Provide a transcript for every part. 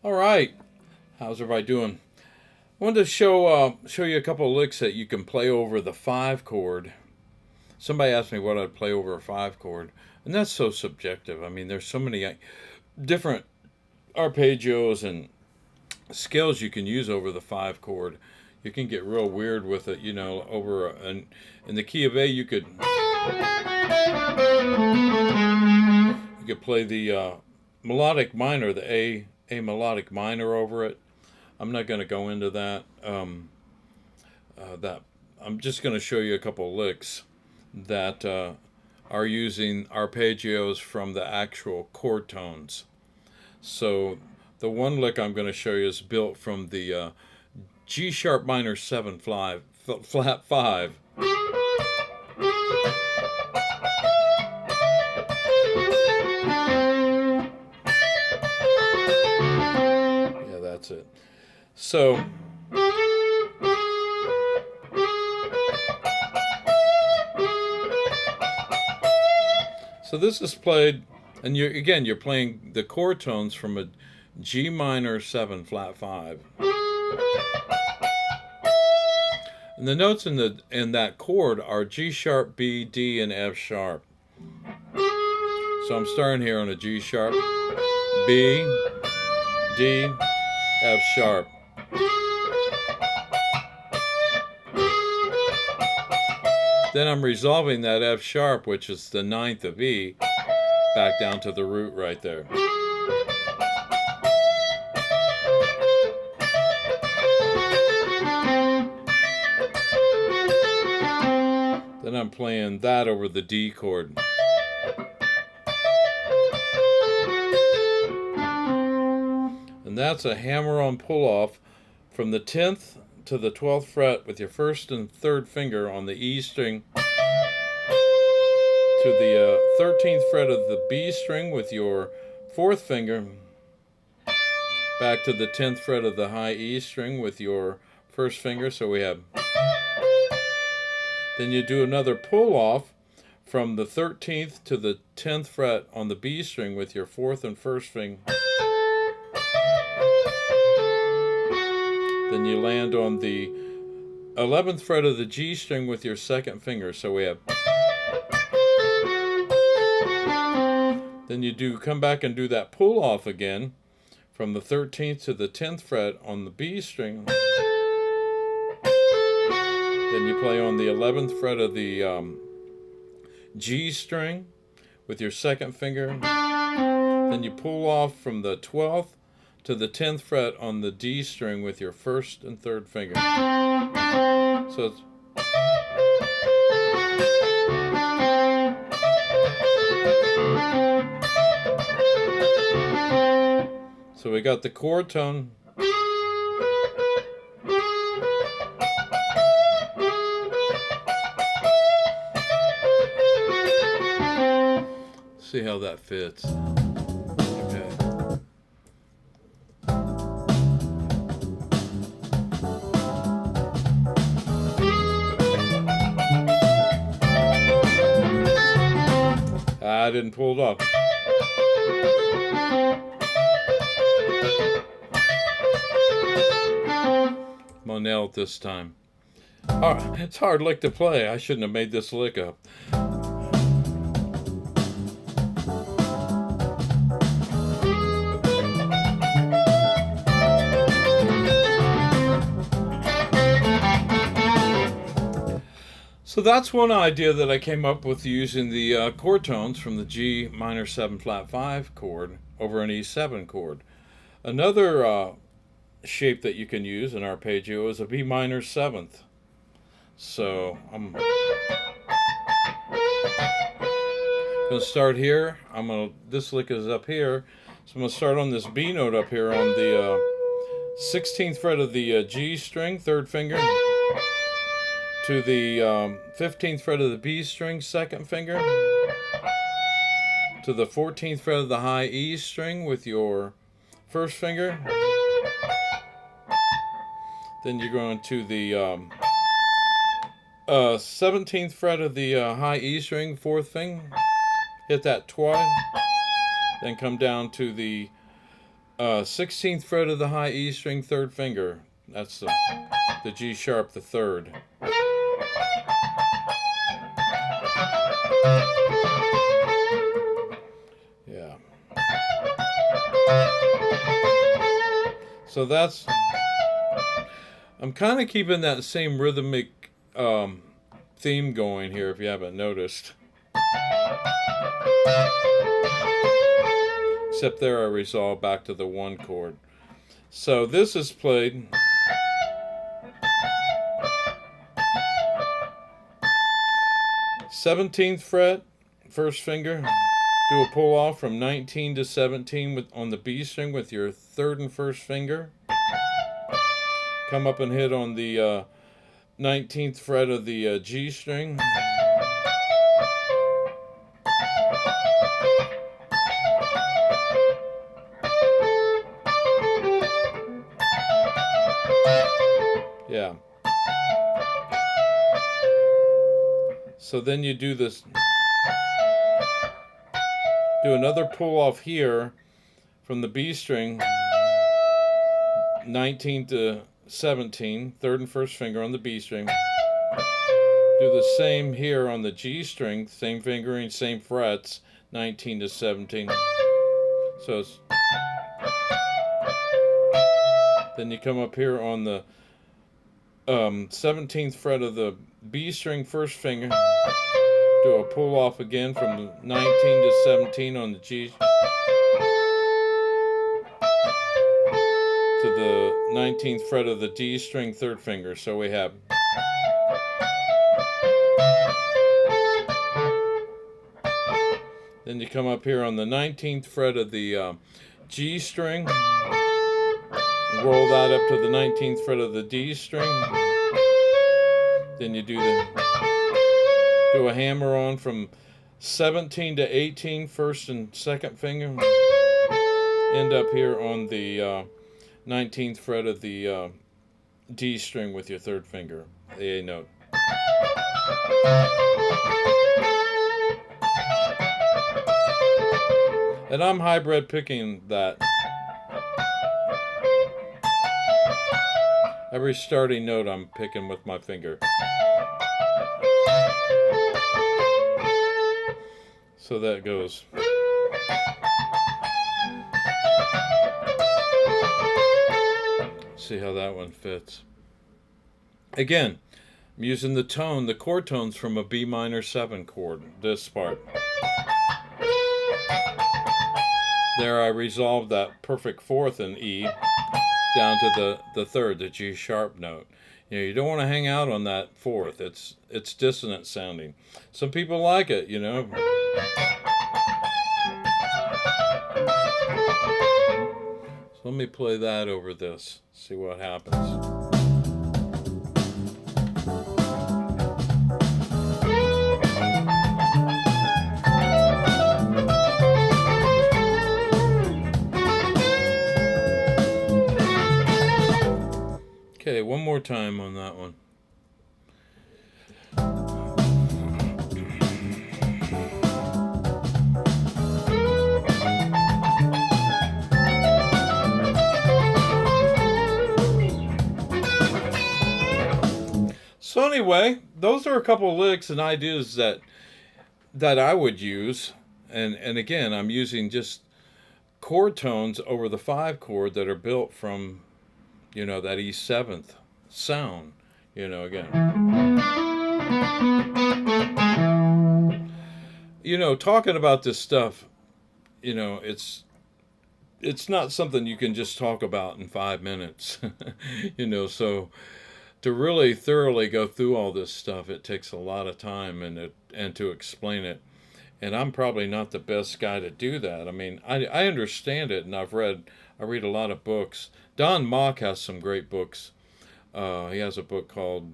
All right, how's everybody doing? I wanted to show you a couple of licks that you can play over the five chord. Somebody asked me what I'd play over a five chord, and that's so subjective. I mean, there's so many different arpeggios and scales you can use over the five chord. You can get real weird with it, over an in the key of A. You could play the melodic minor, the A melodic minor over it. I'm not going to go into that. That I'm just going to show you a couple licks that are using arpeggios from the actual chord tones. So the one lick I'm going to show you is built from the G sharp minor 7 flat 5. Yeah, that's it. So this is played, and you're playing the chord tones from a G minor 7 flat 5. And the notes in that chord are G sharp, B, D, and F sharp. So I'm starting here on a G sharp, B, D, F sharp. Then I'm resolving that F sharp, which is the ninth of E, back down to the root right there. Then I'm playing that over the D chord. And that's a hammer-on pull-off from the 10th to the 12th fret with your first and third finger on the E string to the 13th fret of the B string with your fourth finger back to the 10th fret of the high E string with your first finger. So we have. Then you do another pull-off from the 13th to the 10th fret on the B string with your fourth and first finger. Then you land on the 11th fret of the G string with your second finger. So we have. Then you come back and do that pull off again from the 13th to the 10th fret on the B string. Then you play on the 11th fret of the G string with your second finger. Then you pull off from the 12th to the 10th fret on the D string with your first and third finger. So it's. So we got the chord tone. See how that fits. Okay. I didn't pull it off. I'm gonna nail it this time. It's a hard lick to play. I shouldn't have made this lick up. So that's one idea that I came up with using the chord tones from the G minor 7 flat 5 chord over an E7 chord. Another shape that you can use in arpeggio is a B minor 7th. So I'm going to start here. This lick is up here. So I'm going to start on this B note up here on the 16th fret of the G string, third finger, to the 15th fret of the B string, second finger, to the 14th fret of the high E string with your first finger. Then you're going to the 17th fret of the high E string, fourth finger, hit that twice, then come down to the 16th fret of the high E string, third finger. That's the G sharp, the third. Yeah. So that's, I'm kind of keeping that same rhythmic theme going here, if you haven't noticed. Except there I resolve back to the one chord. So this is played seventeenth fret, first finger. Do a pull off from 19 to 17 on the B string with your third and first finger. Come up and hit on the 19th fret of the G string. Yeah. So then you do this, do another pull off here from the B string, 19 to 17, third and first finger on the B string. Do the same here on the G string, same fingering, same frets, 19 to 17. So it's, then you come up here on the 17th fret of the B string, first finger. Do a pull off again from the 19 to 17 on the G to the 19th fret of the D string, third finger. So we have then you come up here on the 19th fret of the G string, roll that up to the 19th fret of the D string. Then you do a hammer on from 17 to 18, first and second finger. End up here on the 19th fret of the D string with your third finger, the A note. And I'm hybrid picking that. Every starting note I'm picking with my finger. So that goes. See how that one fits. Again, I'm using the tone, the chord tones from a B minor 7 chord, this part. There I resolved that perfect fourth in E down to the third, the G sharp note. You know, you don't want to hang out on that fourth. It's dissonant sounding. Some people like it, you know. So let me play that over this, see what happens. Okay, one more time on that one. So anyway, those are a couple of licks and ideas that I would use. And again, I'm using just chord tones over the 5 chord that are built from, you know, that E7th sound, you know, again. You know, talking about this stuff, you know, it's not something you can just talk about in 5 minutes, you know, so to really thoroughly go through all this stuff, it takes a lot of time and to explain it. And I'm probably not the best guy to do that. I mean, I understand it, and I read a lot of books. Don Mock has some great books. He has a book called,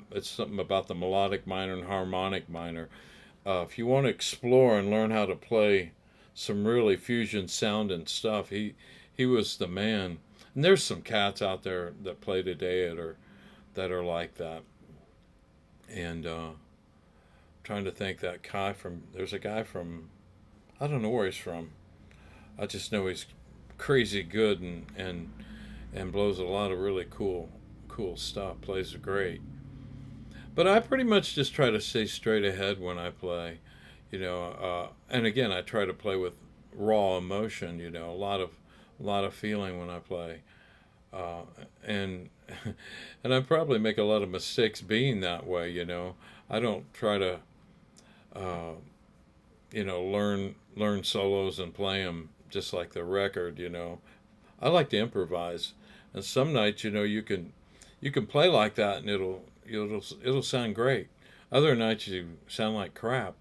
it's something about the melodic minor and harmonic minor. If you want to explore and learn how to play some really fusion sounding stuff, he was the man. And there's some cats out there that play today that are like that. And trying to think that guy from, there's a guy from, I don't know where he's from. I just know he's crazy good and blows a lot of really cool stuff. Plays great. But I pretty much just try to stay straight ahead when I play, and again, I try to play with raw emotion, a lot of feeling when I play, and and I probably make a lot of mistakes being that way. I don't try to, uh, learn solos and play them just like the record. I like to improvise, and some nights, you can play like that, and it'll sound great. Other nights you sound like crap.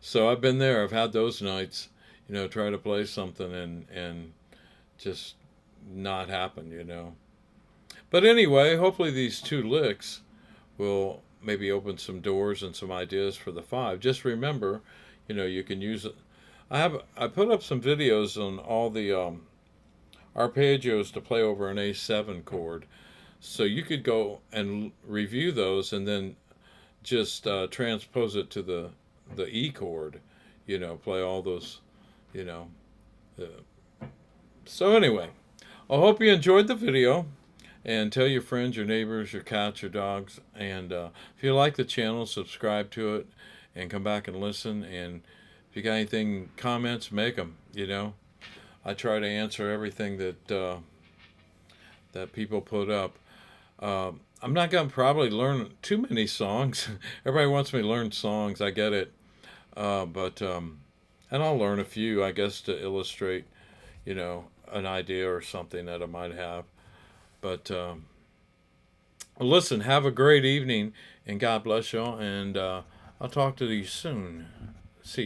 So I've been there. I've had those nights. Try to play something and just not happen. But anyway, hopefully these two licks will maybe open some doors and some ideas for the five. Just remember, you can use it. I put up some videos on all the arpeggios to play over an A7 chord. So you could go and review those and then just transpose it to the E chord. Play all those. You know. So anyway, I hope you enjoyed the video, and tell your friends, your neighbors, your cats, your dogs, and if you like the channel, subscribe to it, and come back and listen. And if you got anything, comments, make them. I try to answer everything that people put up. I'm not going to probably learn too many songs. Everybody wants me to learn songs. I get it. But and I'll learn a few, I guess, to illustrate, an idea or something that I might have. But listen, have a great evening, and God bless y'all. And I'll talk to you soon.